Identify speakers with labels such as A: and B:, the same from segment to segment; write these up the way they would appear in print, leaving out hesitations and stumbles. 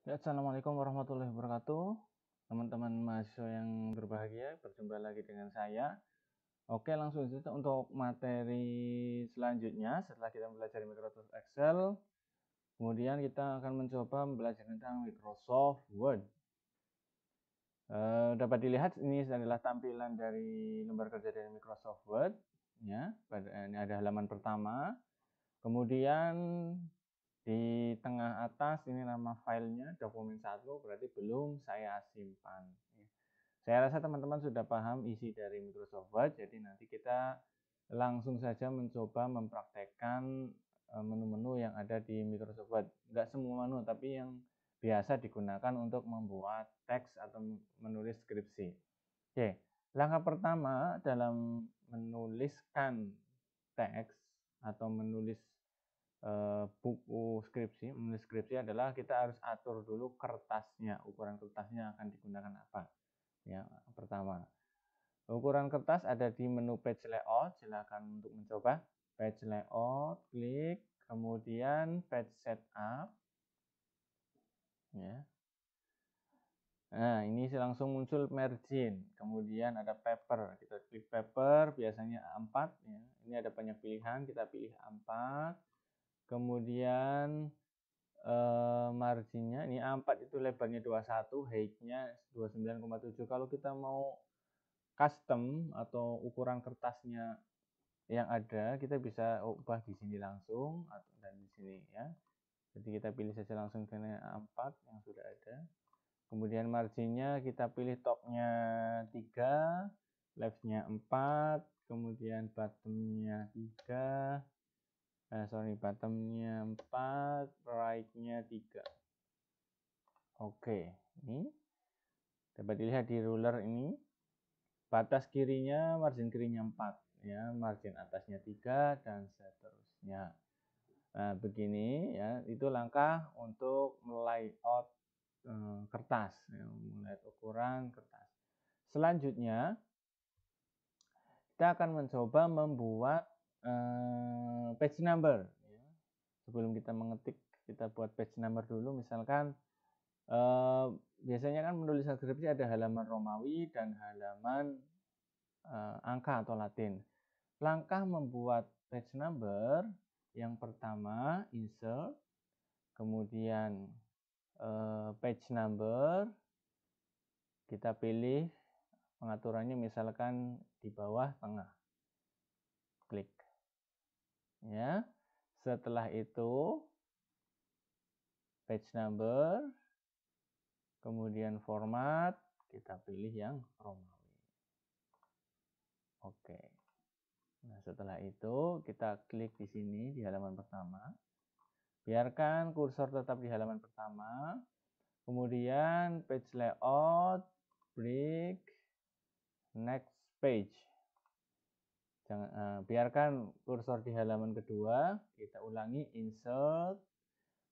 A: Ya, Assalamualaikum warahmatullahi wabarakatuh. Teman-teman mahasiswa yang berbahagia, berjumpa lagi dengan saya. Oke, langsung saja untuk materi selanjutnya setelah kita belajar Microsoft Excel. Kemudian kita akan mencoba belajar tentang Microsoft Word. Dapat dilihat ini adalah tampilan dari lembar kerja dari Microsoft Word. Ya, ini ada halaman pertama. Kemudian di tengah atas ini nama filenya dokumen 1, berarti belum saya simpan. Saya rasa teman-teman sudah paham isi dari Microsoft Word, jadi nanti kita langsung saja mencoba mempraktekkan menu-menu yang ada di Microsoft Word. Enggak semua menu, tapi yang biasa digunakan untuk membuat teks atau menulis skripsi. Oke, langkah pertama dalam menuliskan teks atau menulis buku skripsi, menulis skripsi adalah kita harus atur dulu kertasnya, ukuran kertasnya akan digunakan apa. Ya, pertama. Ukuran kertas ada di menu page layout, silakan untuk mencoba. Page layout, klik, kemudian page setup. Ya. Nah, ini langsung muncul margin, kemudian ada paper, kita klik paper, biasanya A4 ya. Ini ada banyak pilihan, kita pilih A4. Kemudian marginnya ini A4 itu lebarnya 21, height-nya 29,7. Kalau kita mau custom atau ukuran kertasnya yang ada, kita bisa ubah di sini langsung atau dan di sini ya. Jadi kita pilih saja langsung ke A4 yang sudah ada. Kemudian marginnya kita pilih topnya 3, left-nya 4, kemudian bottomnya 3, bottomnya 4, right-nya 3. Oke, ini dapat dilihat di ruler ini, batas kirinya, margin kirinya 4, ya, margin atasnya 3, dan seterusnya. Nah, begini ya, itu langkah untuk layout kertas, ya, layout ukuran kertas. Selanjutnya, kita akan mencoba membuat page number. Ya. Sebelum kita mengetik, kita buat page number dulu. Misalkan biasanya kan menulis skripsi ada halaman Romawi dan halaman angka atau Latin. Langkah membuat page number, yang pertama insert, kemudian page number, kita pilih pengaturannya misalkan di bawah tengah, klik ya. Setelah itu page number, kemudian format, kita pilih yang Romawi. Oke. Nah, setelah itu kita klik di sini di halaman pertama. Biarkan kursor tetap di halaman pertama. Kemudian page layout, break, next page. Biarkan kursor di halaman kedua. Kita ulangi insert,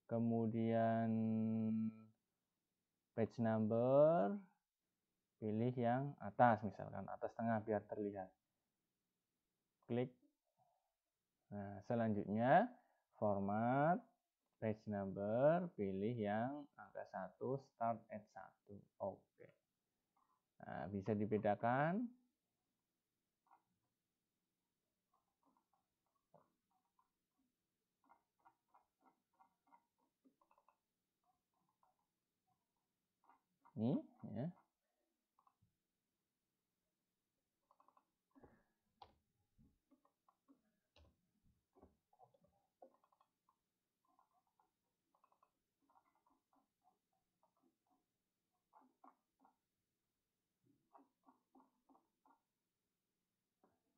A: kemudian page number, pilih yang atas, misalkan atas tengah biar terlihat. Klik. Nah, selanjutnya format, page number, pilih yang angka 1, start at 1. Oke. Nah, bisa dibedakan. Ini ya.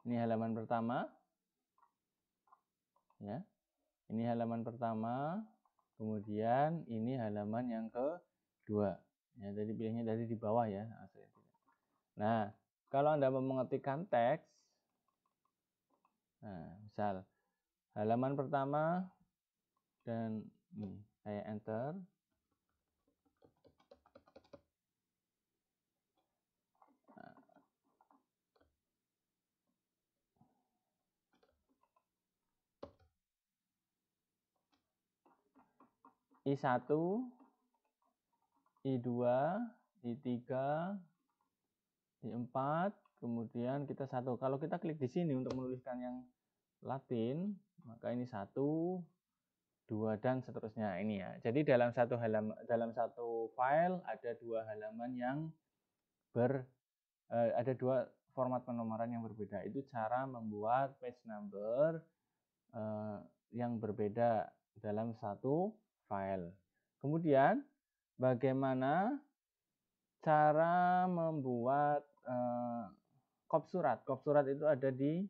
A: Ini halaman pertama. Ya. Ini halaman pertama. Kemudian ini halaman yang kedua. Ya, jadi pilihnya dari di bawah ya. Nah, kalau Anda mau mengetikkan teks, nah, misal halaman pertama dan ini saya enter. Nah, I1, I2, I3, I4, kemudian kita 1. Kalau kita klik di sini untuk menuliskan yang Latin, maka ini 1, 2 dan seterusnya ini ya. Jadi dalam satu file ada 2 halaman yang ada 2 format penomoran yang berbeda. Itu cara membuat page number yang berbeda dalam satu file. Kemudian bagaimana cara membuat kop surat. Kop surat itu ada di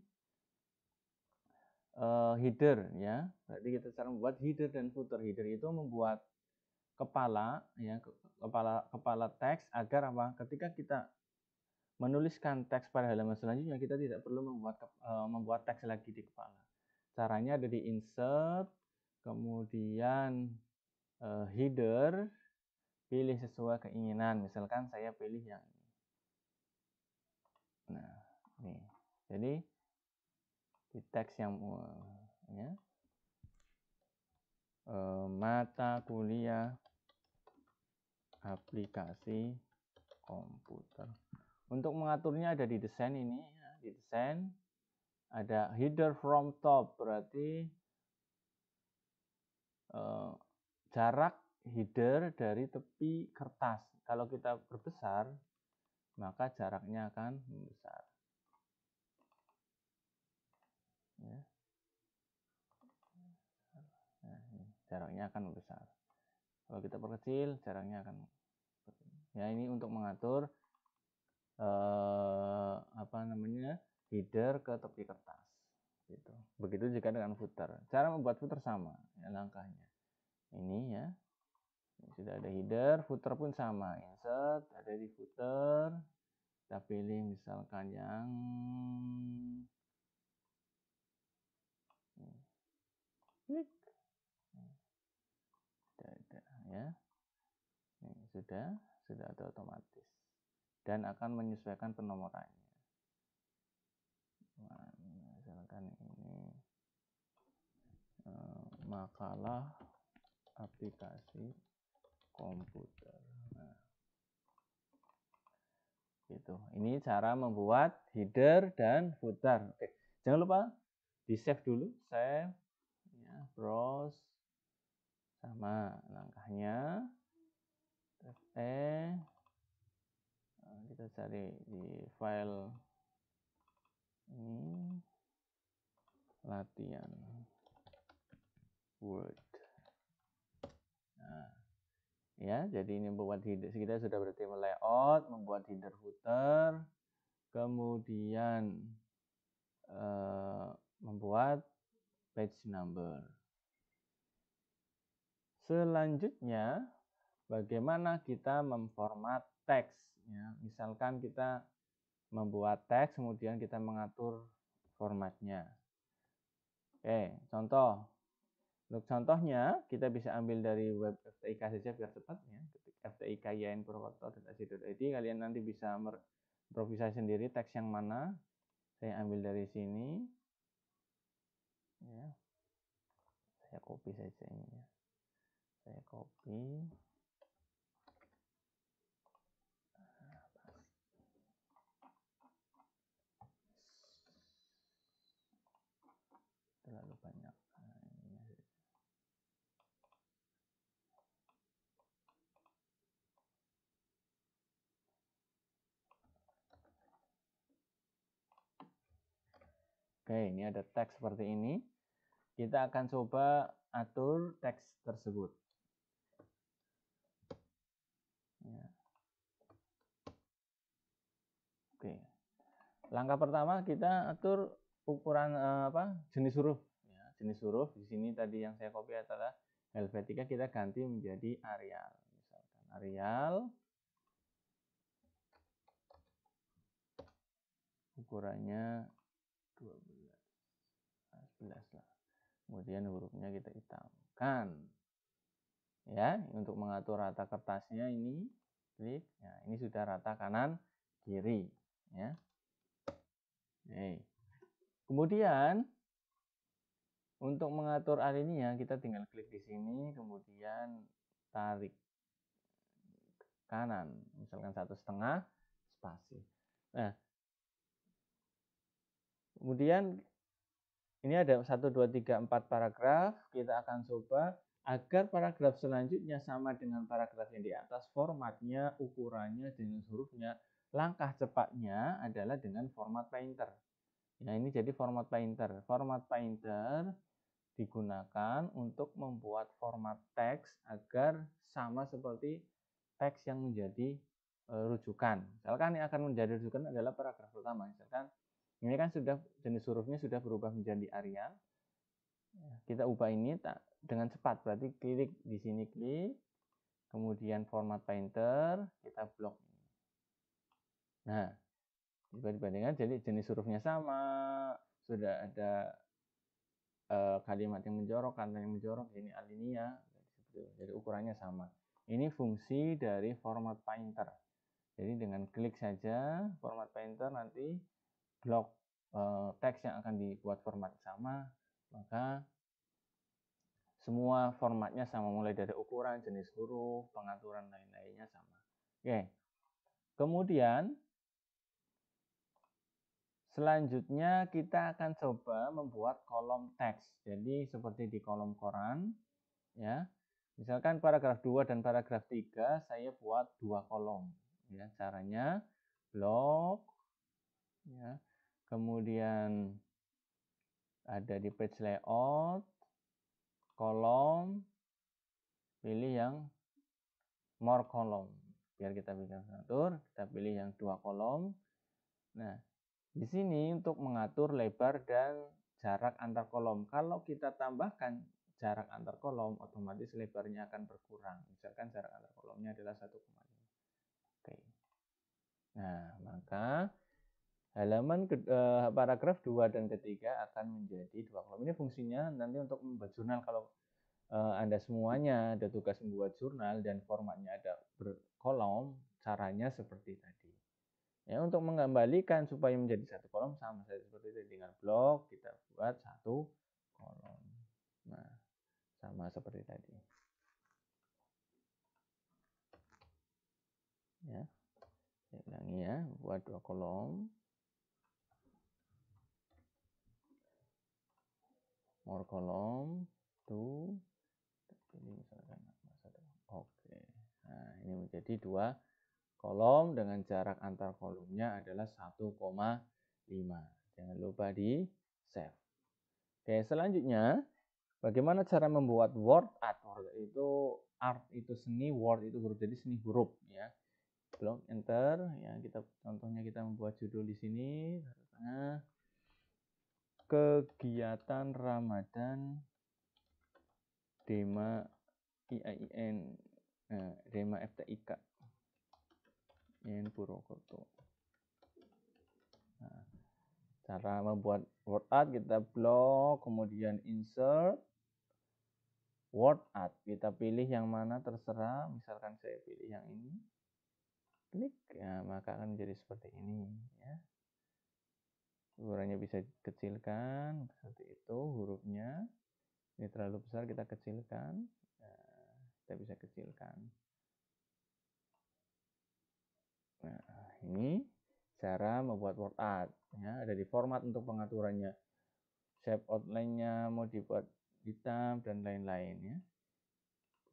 A: header ya. Berarti kita cara membuat header dan footer. Header itu membuat kepala ya, kepala teks agar apa? Ketika kita menuliskan teks pada halaman selanjutnya kita tidak perlu membuat teks lagi di kepala. Caranya ada di insert, kemudian header, pilih sesuai keinginan. Misalkan saya pilih yang ini. Nah, ini. Jadi di teks yang ya, mata kuliah aplikasi komputer. Untuk mengaturnya ada di desain ini ya, di desain ada header from top, berarti jarak header dari tepi kertas. Kalau kita perbesar, maka jaraknya akan membesar. Ya. Nah, ini, jaraknya akan membesar. Kalau kita perkecil, jaraknya akan ya, ini untuk mengatur header ke tepi kertas. Gitu. Begitu juga dengan footer. Cara membuat footer sama ya, langkahnya. Ini ya. Ini sudah ada header, footer pun sama. Insert, ada di footer. Kita pilih misalkan yang klik. Sudah ya. Ini sudah ada otomatis. Dan akan menyesuaikan penomorannya. Nah, misalkan ini makalah aplikasi komputer. Nah, gitu. Ini cara membuat header dan footer. Oke. Jangan lupa di save dulu, save ya, browse sama langkahnya. Kita cari di file ini latihan Word. Nah, ya, jadi ini membuat header. Kita sudah berarti layout, membuat header footer, kemudian membuat page number. Selanjutnya, bagaimana kita memformat teks. Ya, misalkan kita membuat teks, kemudian kita mengatur formatnya. Oke, contoh. Untuk contohnya, kita bisa ambil dari web FTIK saja biar cepat ya. Ketik ftikayainpurwokerto.ac.id, kalian nanti bisa improvisasi sendiri teks yang mana. Saya ambil dari sini. Ya. Saya copy saja ini ya. Saya copy. Terlalu banyak. Oke, ini ada teks seperti ini. Kita akan coba atur teks tersebut. Ya. Oke. Langkah pertama kita atur ukuran jenis huruf. Ya, jenis huruf di sini tadi yang saya copy adalah Helvetica, kita ganti menjadi Arial. Misalkan Arial. Ukurannya 11 lah. Kemudian hurufnya kita hitamkan. Ya, untuk mengatur rata kertasnya ini klik. Ya, ini sudah rata kanan kiri, ya. Nih. Kemudian untuk mengatur alinea kita tinggal klik di sini, kemudian tarik kanan, misalkan 1,5 spasi. Nah, kemudian ini ada 1, 2, 3, 4 paragraf. Kita akan coba agar paragraf selanjutnya sama dengan paragraf yang di atas, formatnya, ukurannya, jenis hurufnya. Langkah cepatnya adalah dengan format painter. Nah, ini jadi format painter. Format painter digunakan untuk membuat format teks agar sama seperti teks yang menjadi rujukan. Misalkan yang akan menjadi rujukan adalah paragraf pertama. Misalkan ini kan sudah jenis hurufnya sudah berubah menjadi Arial. Kita ubah ini dengan cepat, berarti klik di sini, klik, kemudian format painter, kita blok. Nah, dibandingkan jadi jenis hurufnya sama, sudah ada kalimat yang menjorok, kata yang menjorok, ini alinea, jadi ukurannya sama. Ini fungsi dari format painter. Jadi dengan klik saja format painter, nanti blok teks yang akan dibuat format sama, maka semua formatnya sama, mulai dari ukuran, jenis huruf, pengaturan lain-lainnya sama. Oke. Kemudian selanjutnya kita akan coba membuat kolom teks. Jadi seperti di kolom koran, ya. Misalkan paragraf 2 dan paragraf 3 saya buat 2 kolom. Ya, caranya blok, ya. Kemudian ada di page layout, kolom, pilih yang more kolom. Biar kita bisa atur, kita pilih yang 2 kolom. Nah, di sini untuk mengatur lebar dan jarak antar kolom. Kalau kita tambahkan jarak antar kolom, otomatis lebarnya akan berkurang. Misalkan jarak antar kolomnya adalah 1,5. Oke. Nah, maka halaman paragraf 2 dan ketiga akan menjadi 2 kolom. Ini fungsinya nanti untuk membuat jurnal. Kalau Anda semuanya ada tugas membuat jurnal dan formatnya ada berkolom, caranya seperti tadi. Ya, untuk mengembalikan supaya menjadi 1 kolom sama saja seperti itu, dengan blok kita buat 1 kolom. Nah, sama seperti tadi. Ya, saya ulangi ya, buat 2 kolom. More kolom, tuh. Ini misalkan oke. Nah, ini menjadi 2 kolom dengan jarak antar kolomnya adalah 1,5. Jangan lupa di save. Oke, selanjutnya bagaimana cara membuat word art? Art itu seni, word itu huruf, jadi seni huruf ya. Blok enter ya, contohnya kita membuat judul di sini, kegiatan Ramadan Dema IAIN, Dema FTIK in Purwokerto. Nah, cara membuat word art, kita blok, kemudian insert word art. Kita pilih yang mana terserah, misalkan saya pilih yang ini. Klik, ya, maka akan menjadi seperti ini ya. Ukurannya bisa kecilkan seperti itu, hurufnya. Ini terlalu besar, kita kecilkan. Nah, kita bisa kecilkan. Nah, ini cara membuat word art ya, ada di format untuk pengaturannya, shape outline-nya mau dibuat hitam dan lain-lain ya.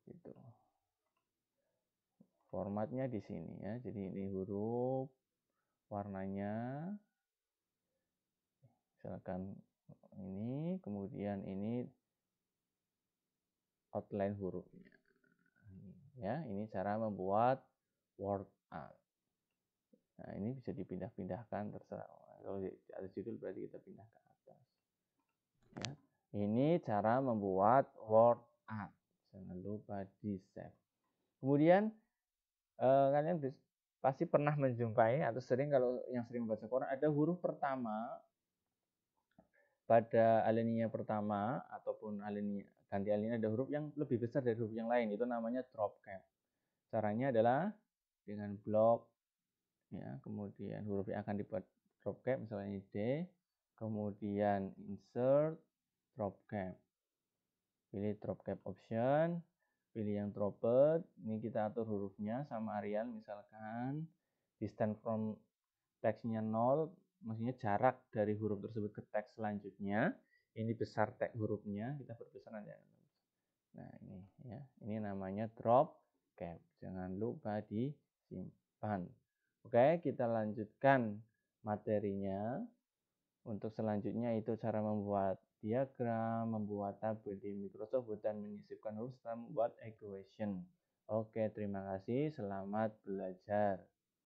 A: Gitu. Formatnya di sini ya. Jadi ini huruf, warnanya misalkan ini, kemudian ini outline hurufnya. Ya, ini cara membuat word art. Nah, ini bisa dipindah-pindahkan, terserah. Kalau ada judul berarti kita pindah ke atas. Ya. Ini cara membuat word art. Jangan lupa di save. Kemudian kalian pasti pernah menjumpai atau sering, kalau yang sering membaca Quran, ada huruf pertama pada alinea pertama ataupun alinea ganti alinea, ada huruf yang lebih besar dari huruf yang lain. Itu namanya drop cap. Caranya adalah dengan blok ya, kemudian huruf yang akan dibuat drop cap, misalnya ini D, kemudian insert drop cap, pilih drop cap option, pilih yang droplet. Ini kita atur hurufnya sama Arial, misalkan distance from teksnya 0, maksudnya jarak dari huruf tersebut ke teks selanjutnya. Ini besar teks hurufnya, kita perbesar aja. Nah ini ya, ini namanya drop cap. Jangan lupa disimpan. Oke, kita lanjutkan materinya. Untuk selanjutnya itu cara membuat diagram, membuat tabel di Microsoft Word, dan menyisipkan huruf setelah membuat equation. Oke, terima kasih. Selamat belajar.